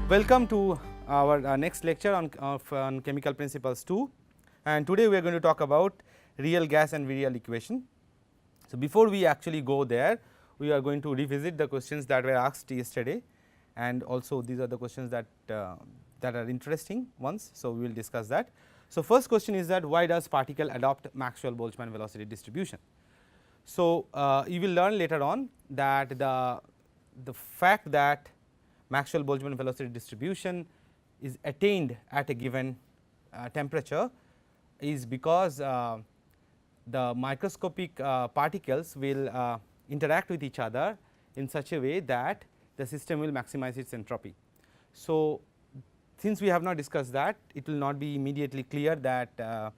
Welcome to our next lecture on chemical principles 2, and today we are going to talk about real gas and virial equation. So, before we actually go there, we are going to revisit the questions that were asked yesterday, and also these are the questions that are interesting ones. So, we will discuss that. So, first question is that why does particle adopt Maxwell-Boltzmann velocity distribution? So, you will learn later on that the fact that Maxwell-Boltzmann velocity distribution is attained at a given temperature is because the microscopic particles will interact with each other in such a way that the system will maximize its entropy. So, since we have not discussed that, it will not be immediately clear that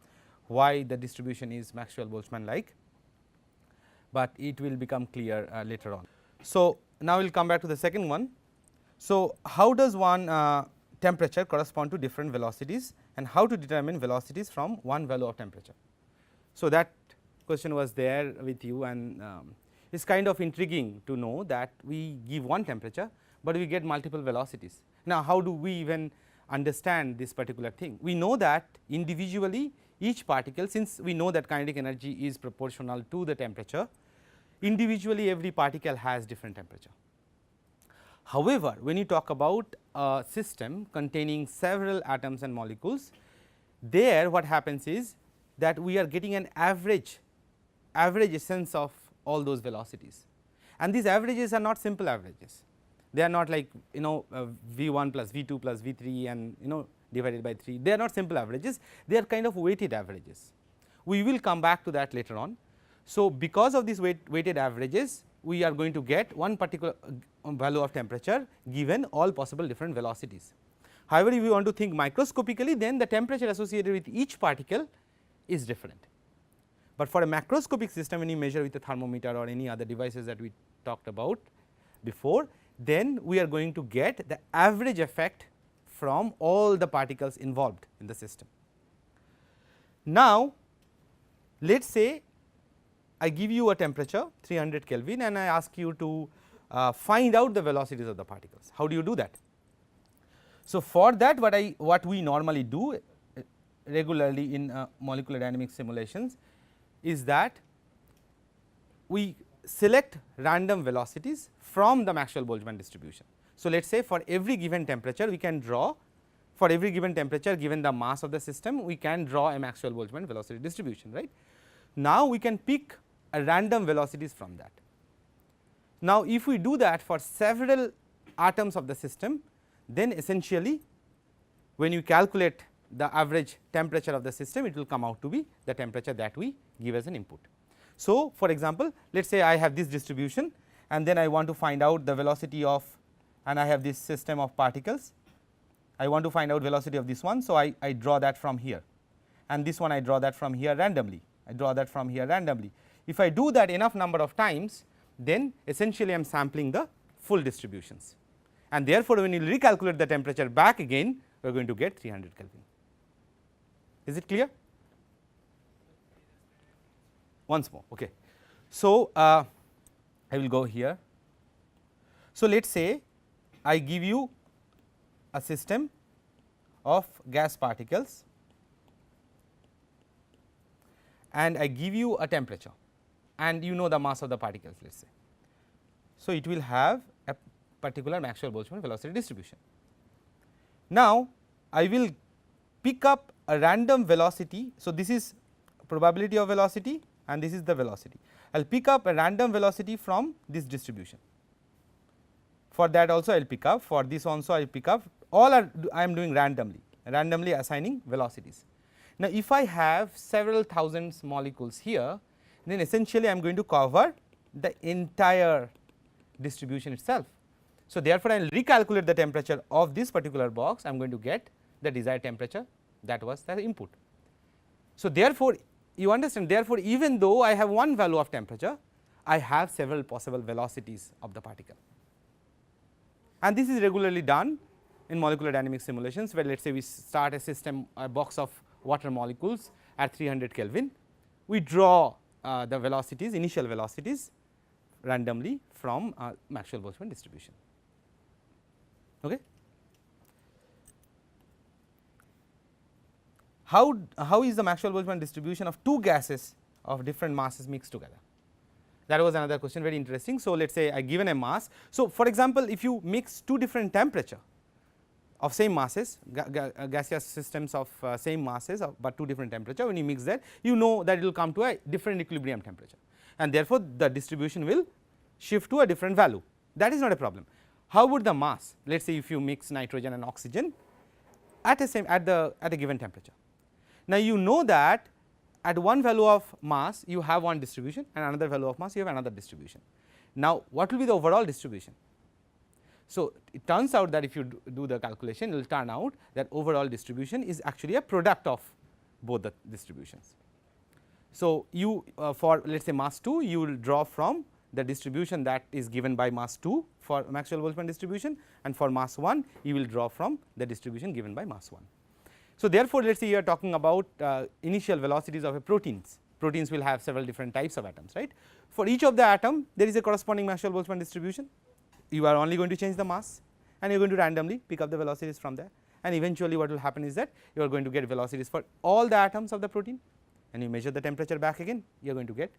why the distribution is Maxwell-Boltzmann like, but it will become clear later on. So, now we will come back to the second one. So, how does one temperature correspond to different velocities, and how to determine velocities from one value of temperature? So, that question was there with you, and it is kind of intriguing to know that we give one temperature, but we get multiple velocities. Now, how do we even understand this particular thing? We know that individually each particle, since we know that kinetic energy is proportional to the temperature, individually every particle has different temperature. However, when you talk about a system containing several atoms and molecules, there what happens is that we are getting an average essence of all those velocities, and these averages are not simple averages. They are not like V1 plus V2 plus V3 and divided by 3. They are not simple averages, they are kind of weighted averages. We will come back to that later on. So, because of these weighted averages, we are going to get one particular value of temperature given all possible different velocities. However, if you want to think microscopically, then the temperature associated with each particle is different. But for a macroscopic system, when you measure with a thermometer or any other devices that we talked about before, then we are going to get the average effect from all the particles involved in the system. Now, let us say I give you a temperature 300 Kelvin and I ask you to find out the velocities of the particles. How do you do that? So, for that what we normally do regularly in molecular dynamics simulations is that we select random velocities from the Maxwell-Boltzmann distribution. So, let us say for every given temperature we can draw, for every given temperature given the mass of the system, we can draw a Maxwell-Boltzmann velocity distribution, right. Now, we can pick a random velocities from that. Now, if we do that for several atoms of the system, then essentially when you calculate the average temperature of the system, it will come out to be the temperature that we give as an input. So, for example, let us say I have this distribution and then I want to find out the velocity of, and I have this system of particles, I want to find out velocity of this one. So, I draw that from here, and this one I draw that from here randomly, I draw that from here randomly. If I do that enough number of times, then essentially I am sampling the full distributions, and therefore, when you recalculate the temperature back again, we are going to get 300 Kelvin. Is it clear? Once more, okay. So, I will go here. So, let us say I give you a system of gas particles and I give you a temperature, and you know the mass of the particles, let us say. So, it will have a particular Maxwell-Boltzmann velocity distribution. Now, I will pick up a random velocity. So, this is probability of velocity and this is the velocity. I will pick up a random velocity from this distribution. For that also I will pick up, for this also I will pick up, all are I am doing randomly assigning velocities. Now, if I have several thousands molecules here, then essentially I am going to cover the entire distribution itself. So, therefore, I will recalculate the temperature of this particular box, I am going to get the desired temperature, that was the input. So, therefore, you understand, therefore, even though I have one value of temperature, I have several possible velocities of the particle, and this is regularly done in molecular dynamics simulations, where let us say we start a system, a box of water molecules at 300 Kelvin, we draw the velocities, initial velocities randomly from Maxwell-Boltzmann distribution. Okay. how is the Maxwell-Boltzmann distribution of two gases of different masses mixed together? That was another question, very interesting. So, let us say I given a mass. So, for example, if you mix two different temperature of same masses, gaseous systems of same masses but two different temperature, when you mix that, you know that it will come to a different equilibrium temperature, and therefore, the distribution will shift to a different value. That is not a problem. How would the mass, let us say if you mix nitrogen and oxygen at a given temperature. Now, you know that at one value of mass you have one distribution and another value of mass you have another distribution. Now, what will be the overall distribution? So, it turns out that if you do the calculation, it will turn out that overall distribution is actually a product of both the distributions. So, you for let us say mass 2, you will draw from the distribution that is given by mass 2 for Maxwell-Boltzmann distribution, and for mass 1 you will draw from the distribution given by mass 1. So, therefore, let us say you are talking about initial velocities of a proteins. Proteins will have several different types of atoms, right. For each of the atom there is a corresponding Maxwell-Boltzmann distribution. You are only going to change the mass and you are going to randomly pick up the velocities from there, and eventually what will happen is that you are going to get velocities for all the atoms of the protein, and you measure the temperature back again, you are going to get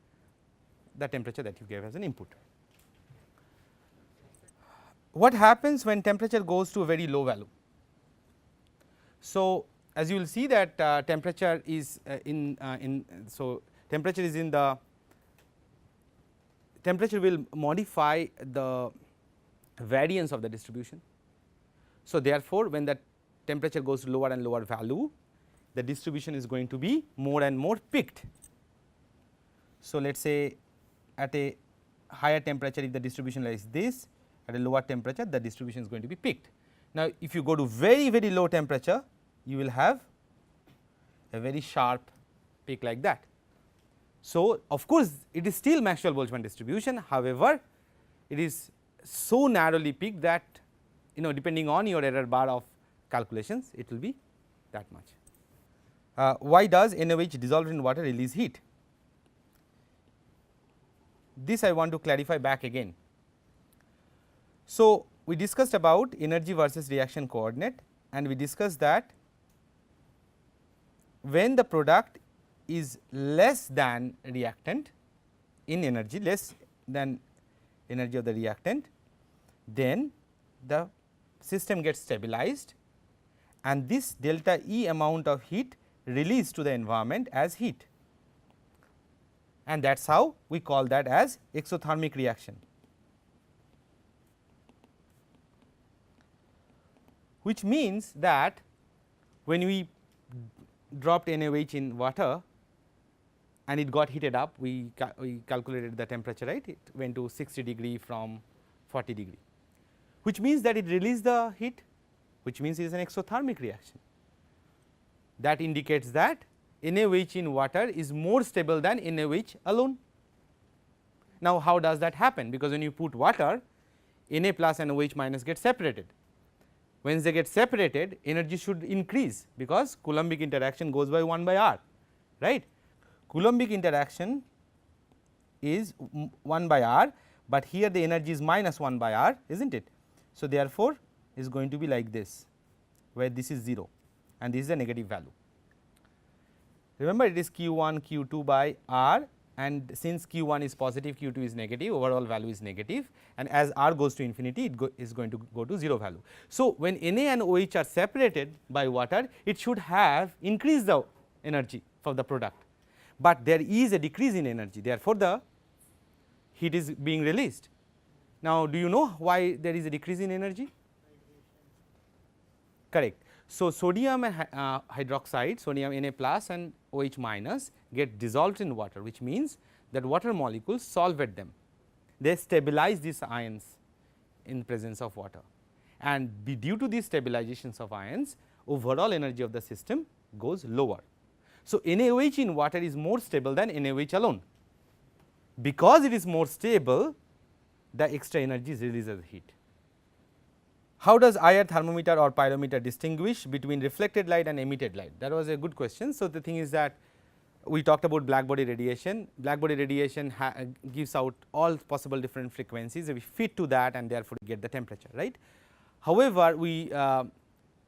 the temperature that you gave as an input. What happens when temperature goes to a very low value? So, as you will see that temperature is temperature is in the temperature will modify the variance of the distribution. So, therefore, when the temperature goes to lower and lower value, the distribution is going to be more and more peaked. So, let us say at a higher temperature if the distribution is this, at a lower temperature the distribution is going to be peaked. Now, if you go to very low temperature, you will have a very sharp peak like that. So, of course, it is still Maxwell-Boltzmann distribution, however, it is so narrowly peaked that depending on your error bar of calculations, it will be that much. Why does NaOH dissolved in water release heat? This I want to clarify back again. So, we discussed about energy versus reaction coordinate, and we discussed that when the product is less than reactant in energy, less than energy of the reactant, then the system gets stabilized and this delta E amount of heat released to the environment as heat, and that is how we call that as exothermic reaction, which means that when we dropped NaOH in water and it got heated up, we calculated the temperature, right, it went to 60 degree from 40 degree, which means that it released the heat, which means it is an exothermic reaction. That indicates that NaOH in water is more stable than NaOH alone. Now, how does that happen? Because when you put water, Na plus and OH minus get separated. When they get separated, energy should increase because Coulombic interaction goes by 1 by r, right. Coulombic interaction is 1 by r, but here the energy is minus 1 by r, is not it. So, therefore, is going to be like this, where this is 0 and this is a negative value. Remember, it is q1 q2 by r, and since q1 is positive, q2 is negative, overall value is negative, and as r goes to infinity, it is going to go to 0 value. So, when Na and OH are separated by water, it should have increased the energy for the product, but there is a decrease in energy, therefore, the heat is being released. Now, do you know why there is a decrease in energy? Correct. So, sodium and hydroxide, sodium Na plus and OH minus get dissolved in water, which means that water molecules solvate them. They stabilize these ions in presence of water, and due to these stabilizations of ions, overall energy of the system goes lower. So, NaOH in water is more stable than NaOH alone. Because it is more stable, the extra energy is released as heat. How does IR thermometer or pyrometer distinguish between reflected light and emitted light? That was a good question. So, the thing is that we talked about black body radiation. Black body radiation gives out all possible different frequencies, we fit to that and therefore, get the temperature, right. However,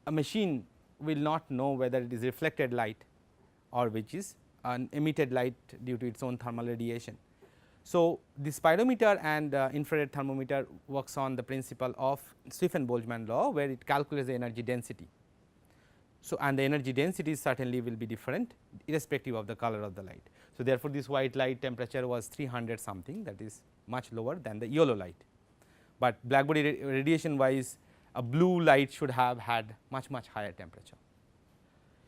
a machine will not know whether it is reflected light or which is an emitted light due to its own thermal radiation. So, the spirometer and infrared thermometer works on the principle of Stefan-Boltzmann law, where it calculates the energy density. So, and the energy density certainly will be different irrespective of the color of the light. So, therefore, this white light temperature was 300 something, that is much lower than the yellow light, but black body radiation wise a blue light should have had much higher temperature.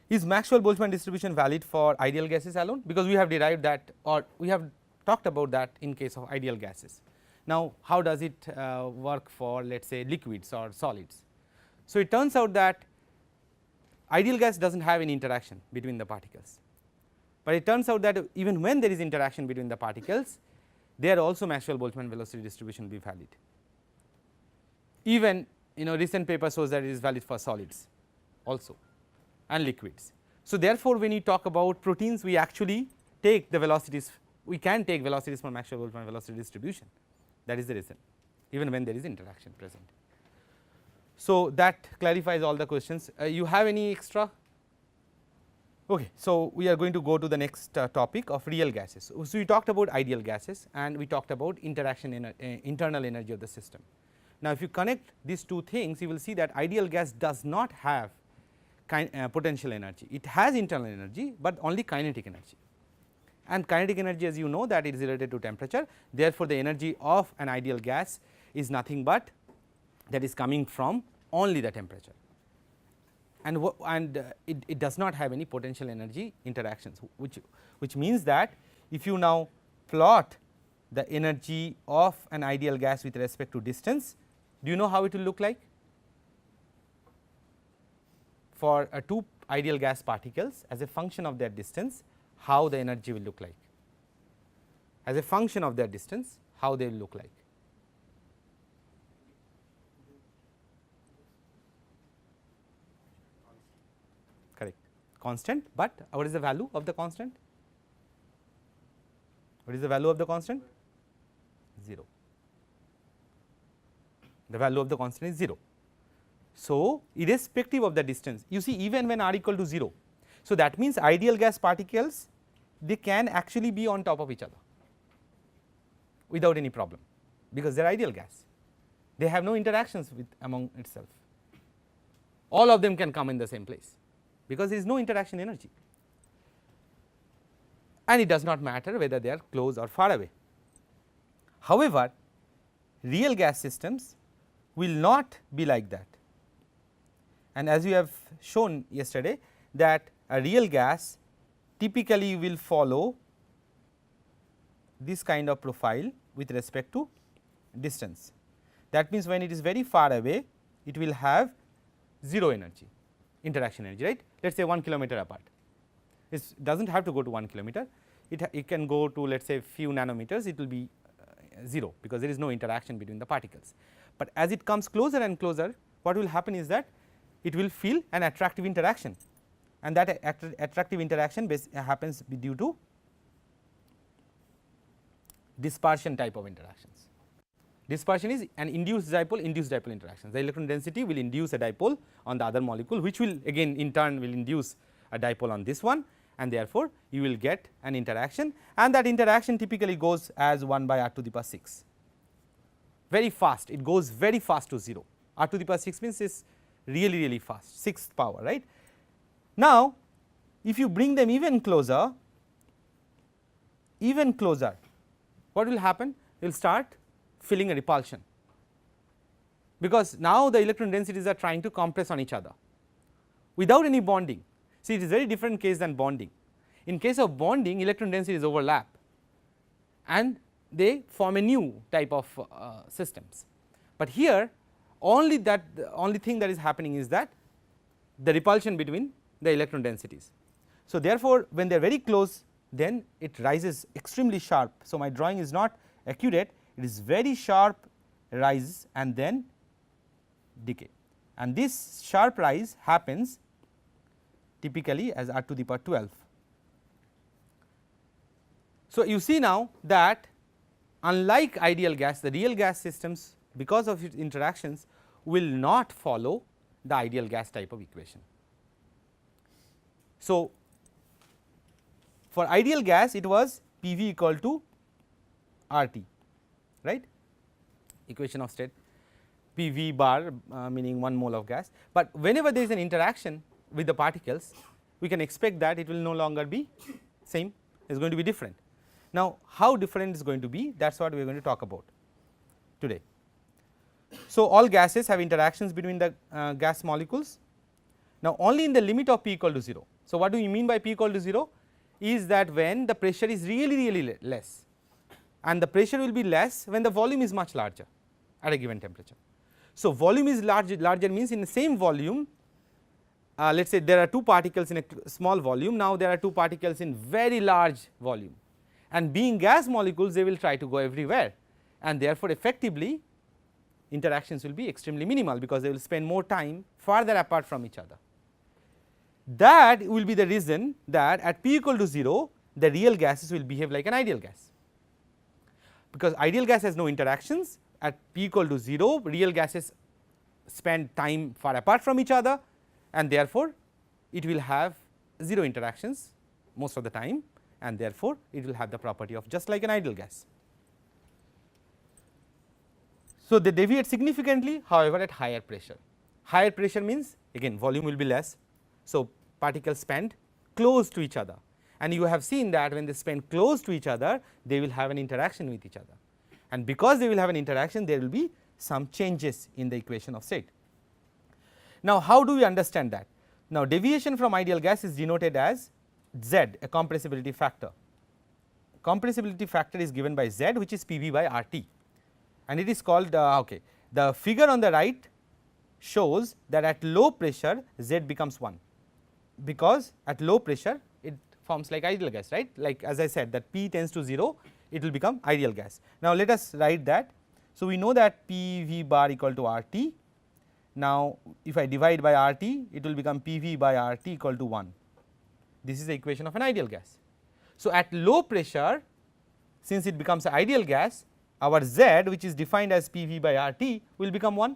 Is Maxwell-Boltzmann distribution valid for ideal gases alone? Because we have derived that, or we have talked about that in case of ideal gases. Now, how does it work for, let us say, liquids or solids? So, it turns out that ideal gas does not have any interaction between the particles, but it turns out that even when there is interaction between the particles, there also Maxwell-Boltzmann velocity distribution will be valid. Even recent paper shows that it is valid for solids also and liquids. So, therefore, when you talk about proteins, we actually take the velocities, we can take velocities from Maxwell-Boltzmann velocity distribution, that is the reason, even when there is interaction present. So, that clarifies all the questions. You have any extra? Okay. So, we are going to go to the next topic of real gases. So, we talked about ideal gases and we talked about interaction internal energy of the system. Now, if you connect these two things, you will see that ideal gas does not have potential energy. It has internal energy, but only kinetic energy, and kinetic energy, as you know, that it is related to temperature. Therefore, the energy of an ideal gas is nothing but that is coming from only the temperature, and it does not have any potential energy interactions, which means that if you now plot the energy of an ideal gas with respect to distance, do you know how it will look like? For two ideal gas particles, as a function of their distance, how the energy will look like? As a function of their distance, how they will look like? Correct, constant, but what is the value of the constant? What is the value of the constant? 0. The value of the constant is 0. So, irrespective of the distance, you see, even when r equal to 0, so that means ideal gas particles, they can actually be on top of each other without any problem, because they are ideal gas, they have no interactions with among itself, all of them can come in the same place because there is no interaction energy, and it does not matter whether they are close or far away. However, real gas systems will not be like that, and as we have shown yesterday, that a real gas typically will follow this kind of profile with respect to distance. That means, when it is very far away, it will have 0 energy, interaction energy, right. Let us say 1 kilometer apart, it does not have to go to 1 kilometer, it can go to, let us say, few nanometers, it will be 0, because there is no interaction between the particles. But as it comes closer and closer, what will happen is that it will feel an attractive interaction, and that attractive interaction happens due to dispersion type of interactions. Dispersion is an induced dipole interaction. The electron density will induce a dipole on the other molecule, which will again in turn will induce a dipole on this one, and therefore, you will get an interaction, and that interaction typically goes as 1 by r to the power 6, very fast, it goes very fast to 0. R to the power 6 means is really fast, 6th power, right. Now, if you bring them even closer, what will happen? You will start feeling a repulsion, because now the electron densities are trying to compress on each other without any bonding. See, it is very different case than bonding. In case of bonding, electron densities overlap and they form a new type of systems, but here only the only thing that is happening is that the repulsion between the electron densities. So, therefore, when they are very close, then it rises extremely sharp. So, my drawing is not accurate, it is very sharp rise and then decay, and this sharp rise happens typically as r to the power 12. So, you see now that unlike ideal gas, the real gas systems, because of its interactions, will not follow the ideal gas type of equation. So, For ideal gas it was P v equal to R T, right, equation of state P v bar meaning 1 mole of gas, but whenever there is an interaction with the particles we can expect that it will no longer be same, it is going to be different. Now, how different it is going to be, that is what we are going to talk about today. So, all gases have interactions between the gas molecules. Now, only in the limit of P equal to 0. So, what do we mean by P equal to 0 is that when the pressure is really less, and the pressure will be less when the volume is much larger at a given temperature. So, volume is larger means in the same volume, let us say there are 2 particles in a small volume, now there are 2 particles in very large volume, and being gas molecules they will try to go everywhere, and therefore effectively interactions will be extremely minimal because they will spend more time farther apart from each other. That will be the reason that at P equal to 0 the real gases will behave like an ideal gas, because ideal gas has no interactions. At P equal to 0 real gases spend time far apart from each other, and therefore it will have 0 interactions most of the time, and therefore it will have the property of just like an ideal gas. So, they deviate significantly, however, at higher pressure. Higher pressure means again volume will be less. So, particles spend close to each other, and you have seen that when they spend close to each other they will have an interaction with each other, and because they will have an interaction there will be some changes in the equation of state. Now, how do we understand that? Now, deviation from ideal gas is denoted as Z, a compressibility factor. Compressibility factor is given by Z, which is P v by R T, and it is called okay. The figure on the right shows that at low pressure Z becomes 1, because at low pressure it forms like ideal gas, right, like as I said that P tends to 0 it will become ideal gas. Now, let us write that. So, we know that P v bar equal to R T. Now, if I divide by R T it will become P v by R T equal to 1. This is the equation of an ideal gas. So, at low pressure since it becomes an ideal gas, our Z which is defined as P v by R T will become 1,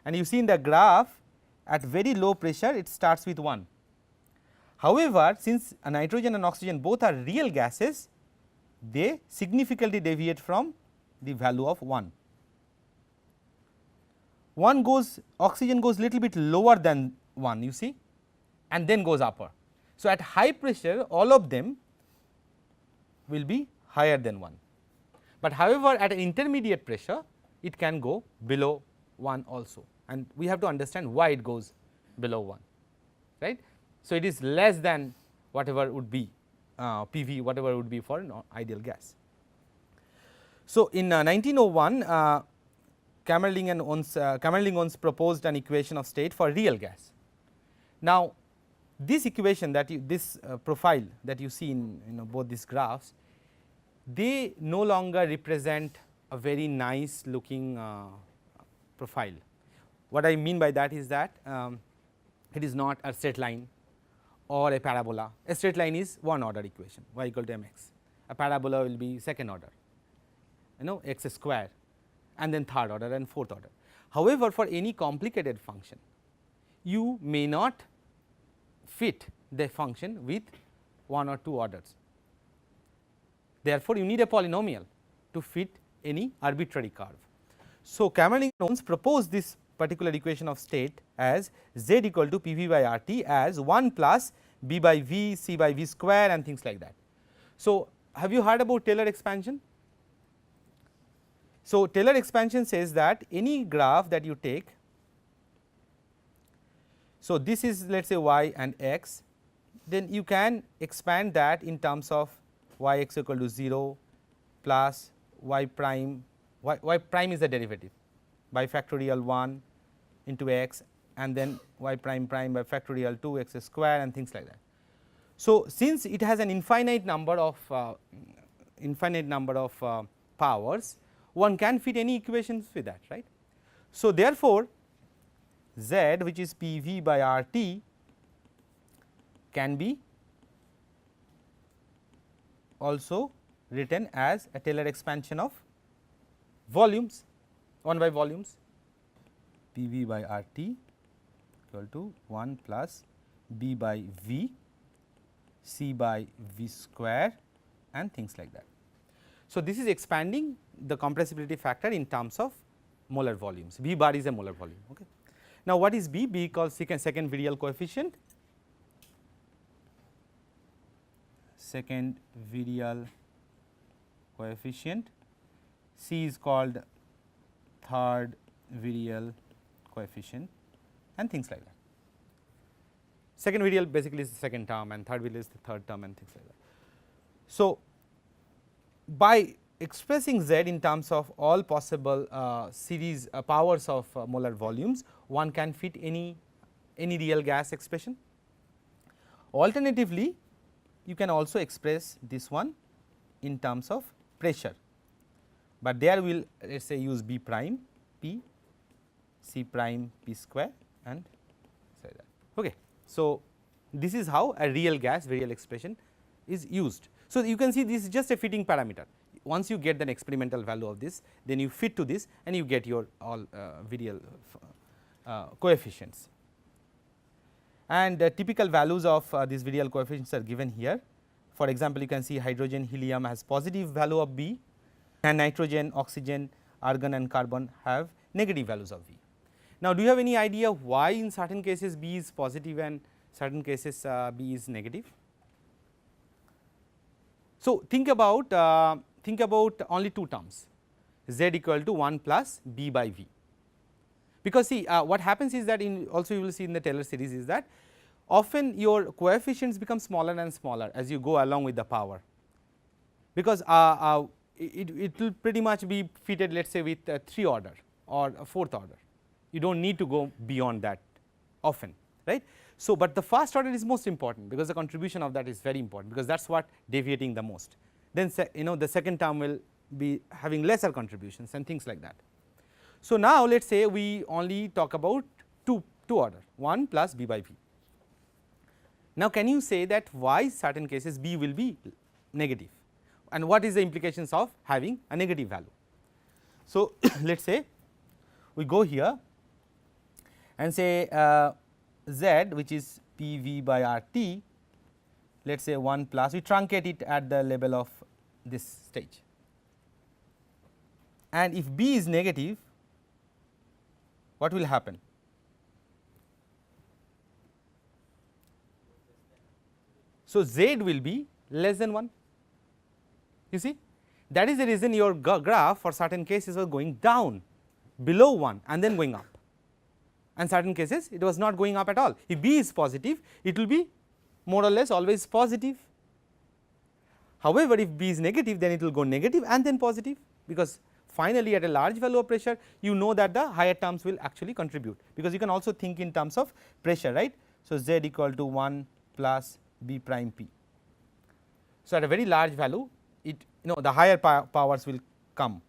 and you see in the graph at very low pressure it starts with 1. However, since nitrogen and oxygen both are real gases, they significantly deviate from the value of 1. Oxygen goes little bit lower than 1, you see, and then goes upper. So, at high pressure all of them will be higher than 1, but however at an intermediate pressure it can go below 1 also, and we have to understand why it goes below 1, right. So, it is less than whatever would be P v whatever would be for an ideal gas. So, in 1901 Kamerlingh and Onnes proposed an equation of state for real gas. Now, this equation that this profile that you see in both these graphs, they no longer represent a very nice looking profile. What I mean by that is that it is not a straight line or a parabola. A straight line is 1 order equation, y equal to mx. A parabola will be second order, x square, and then third order and fourth order. However, for any complicated function you may not fit the function with 1 or 2 orders. Therefore, you need a polynomial to fit any arbitrary curve. So, Kamerlingh and Onnes proposed this particular equation of state as Z equal to P v by R T as 1 plus B by V, C by V square and things like that. So, have you heard about Taylor expansion? So, Taylor expansion says that any graph that you take, so this is let us say y and x, then you can expand that in terms of y x equal to 0 plus y prime, y prime is the derivative by factorial 1 into x, and then y prime prime by factorial 2 x square and things like that. So, since it has an infinite number of powers, one can fit any equations with that, right. So, therefore, Z which is P v by R T can be also written as a Taylor expansion of volumes, 1 by volumes, P v by R T equal to 1 plus B by V C by V square and things like that. So, this is expanding the compressibility factor in terms of molar volumes. V bar is a molar volume. Okay. Now, what is B? B equals second virial coefficient, second virial coefficient. C is called third virial coefficient and things like that. Second virial basically is the second term and third virial is the third term and things like that. So, by expressing Z in terms of all possible series powers of molar volumes, one can fit any real gas expression. Alternatively, you can also express this one in terms of pressure, but there we will let us say use B prime P, C prime P square and say that. Okay. So, this is how a real gas virial expression is used. So, you can see this is just a fitting parameter. Once you get the experimental value of this, then you fit to this and you get your all virial coefficients. And typical values of these virial coefficients are given here. For example, you can see hydrogen, helium has positive value of B and nitrogen, oxygen, argon and carbon have negative values of V. Now, do you have any idea why in certain cases B is positive and certain cases B is negative? So, think about only two terms, Z equal to 1 plus B by V, because see what happens is that in also you will see in the Taylor series is that often your coefficients become smaller and smaller as you go along with the power, because it will pretty much be fitted let us say with 3 order or 4th order. You do not need to go beyond that often, right. So, but the first order is most important because the contribution of that is very important, because that is what deviating the most. Then the second term will be having lesser contributions and things like that. So, now let us say we only talk about two order 1 plus B by V. Now, can you say that why certain cases B will be negative and what is the implications of having a negative value? So, let us say we go here and say Z which is P V by R T, let us say 1 plus, we truncate it at the level of this stage, and if B is negative, what will happen? So, Z will be less than 1, you see, that is the reason your graph for certain cases was going down below 1 and then going up, and certain cases it was not going up at all. If B is positive, it will be more or less always positive. However, if B is negative, then it will go negative and then positive, because finally at a large value of pressure you know that the higher terms will actually contribute, because you can also think in terms of pressure, right. So, Z equal to 1 plus B prime P. So, at a very large value it the higher powers will come.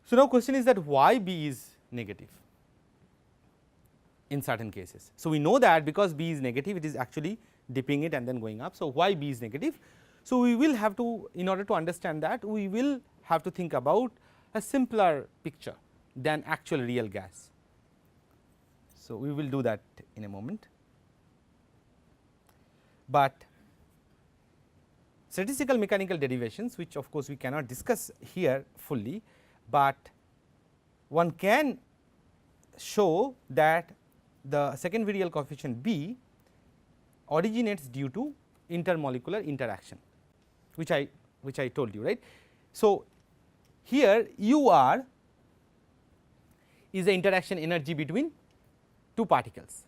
So, now question is that why B is negative in certain cases. So, we know that because B is negative it is actually dipping it and then going up. So, why B is negative? So, we will have to, in order to understand that, we will have to think about a simpler picture than actual real gas. So, we will do that in a moment, but statistical mechanical derivations, which of course we cannot discuss here fully, but one can show that the second virial coefficient B originates due to intermolecular interaction, which I told you, right. So, here UR is the interaction energy between two particles,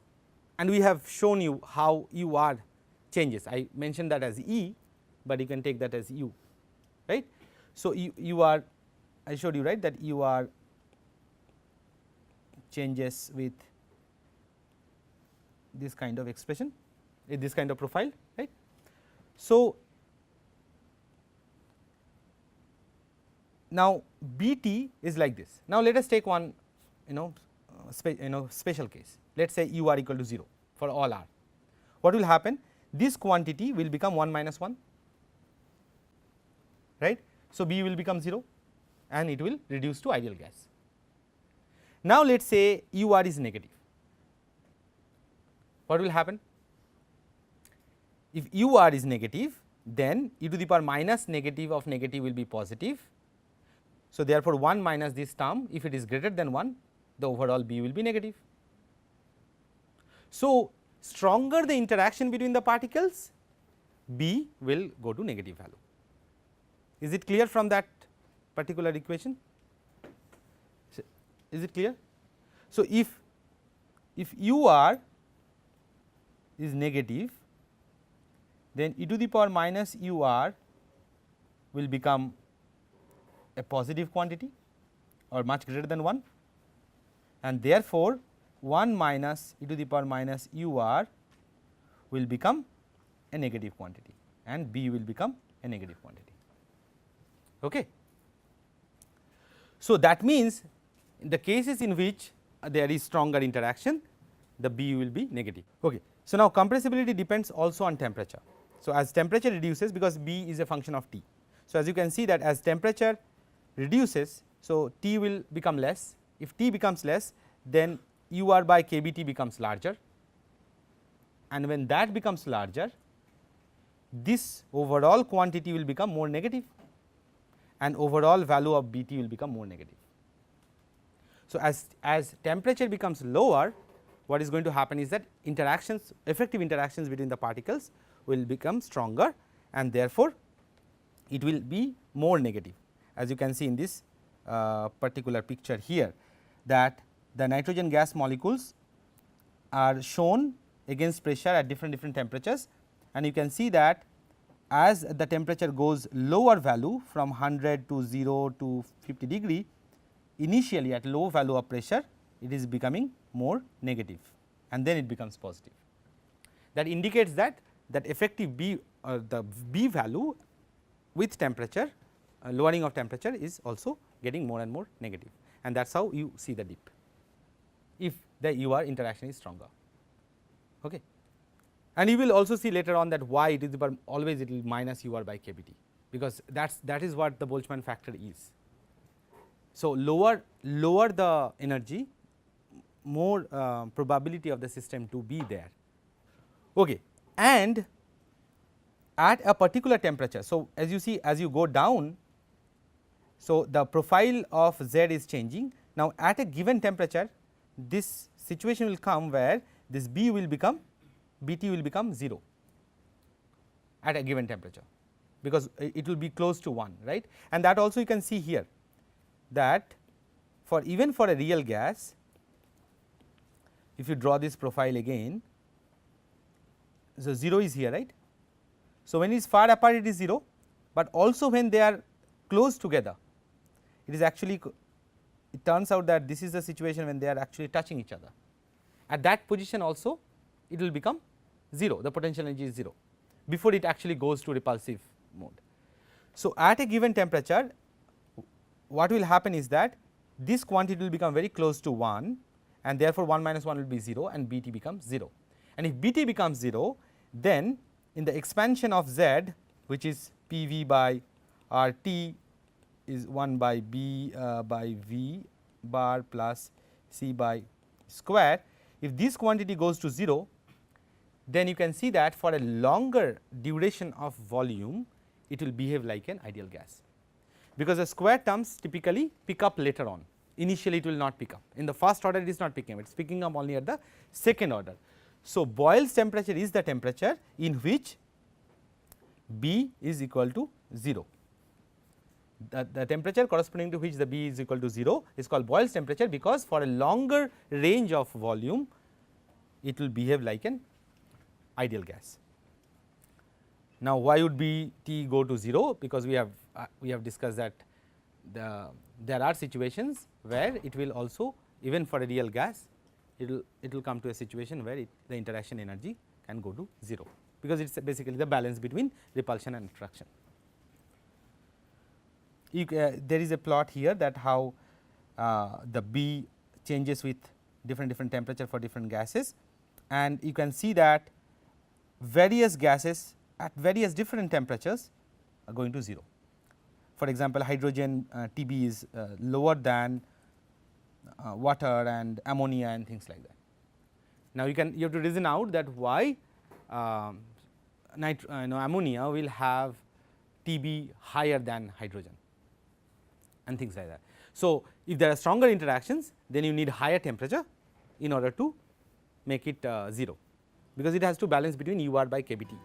and we have shown you how UR changes. I mentioned that as E, but you can take that as U, right. So, UR I showed you, right, that UR changes with this kind of expression, this kind of profile, right. So, now BT is like this. Now, let us take one special case. Let us say UR equal to 0 for all R. What will happen? This quantity will become 1 minus 1, right. So, B will become 0 and it will reduce to ideal gas. Now, let us say UR is negative. What will happen? if u r is negative, then e to the power minus negative of negative will be positive. So, therefore, 1 minus this term, if it is greater than 1, the overall B will be negative. So, stronger the interaction between the particles, B will go to negative value. Is it clear from that particular equation? Is it clear? So, if u r is negative, then e to the power minus u r will become a positive quantity or much greater than 1, and therefore, 1 minus e to the power minus u r will become a negative quantity and B will become a negative quantity. Okay. So, that means in the cases in which there is stronger interaction, the B will be negative. Okay. So, now compressibility depends also on temperature. So, as temperature reduces, because B is a function of T. So, as you can see that as temperature reduces, so T will become less. If T becomes less, then u r by k B T becomes larger, and when that becomes larger, this overall quantity will become more negative and overall value of B T will become more negative. So, as temperature becomes lower, what is going to happen is that interactions, effective interactions between the particles will become stronger, and therefore, it will be more negative. As you can see in this particular picture here, that the nitrogen gas molecules are shown against pressure at different temperatures, and you can see that as the temperature goes lower value from 100 to 0 to 50 degree, initially at low value of pressure it is becoming more negative and then it becomes positive. That indicates that effective B the B value with temperature lowering of temperature is also getting more and more negative, and that is how you see the dip if the u r interaction is stronger. Okay. And you will also see later on that why it is always it will minus u r by k B T, because that is what the Boltzmann factor is. So, lower the energy, more probability of the system to be there. Okay. And at a particular temperature, so as you see, as you go down, so the profile of Z is changing. Now, at a given temperature, this situation will come where this B will become B T will become 0 at a given temperature, because it will be close to 1, right. And that also you can see here, that for even for a real gas, if you draw this profile again, so 0 is here, right. So, when it is far apart it is 0, but also when they are close together, it is actually, it turns out that this is the situation when they are actually touching each other. At that position also it will become 0, the potential energy is 0 before it actually goes to repulsive mode. So, at a given temperature, what will happen is that this quantity will become very close to 1, and therefore, 1 minus 1 will be 0 and B T becomes 0. And if B T becomes 0, then in the expansion of Z, which is P V by R T is 1 by B by V bar plus C by square. If this quantity goes to 0, then you can see that for a longer duration of volume, it will behave like an ideal gas, because the square terms typically pick up later on. Initially it will not pick up, in the first order it is not picking up, it is picking up only at the second order. So, Boyle's temperature is the temperature in which B is equal to 0. The temperature corresponding to which the B is equal to 0 is called Boyle's temperature, because for a longer range of volume it will behave like an ideal gas. Now, why would B T go to 0? Because we have discussed that there are situations where it will also, even for a real gas, it will come to a situation where the interaction energy can go to 0, because it is basically the balance between repulsion and attraction. There is a plot here that how the B changes with different temperature for different gases, and you can see that various gases at various different temperatures are going to 0. For example, hydrogen Tb is lower than water and ammonia and things like that. Now, you have to reason out that why ammonia will have Tb higher than hydrogen and things like that. So, if there are stronger interactions, then you need higher temperature in order to make it 0, because it has to balance between UR by kBT.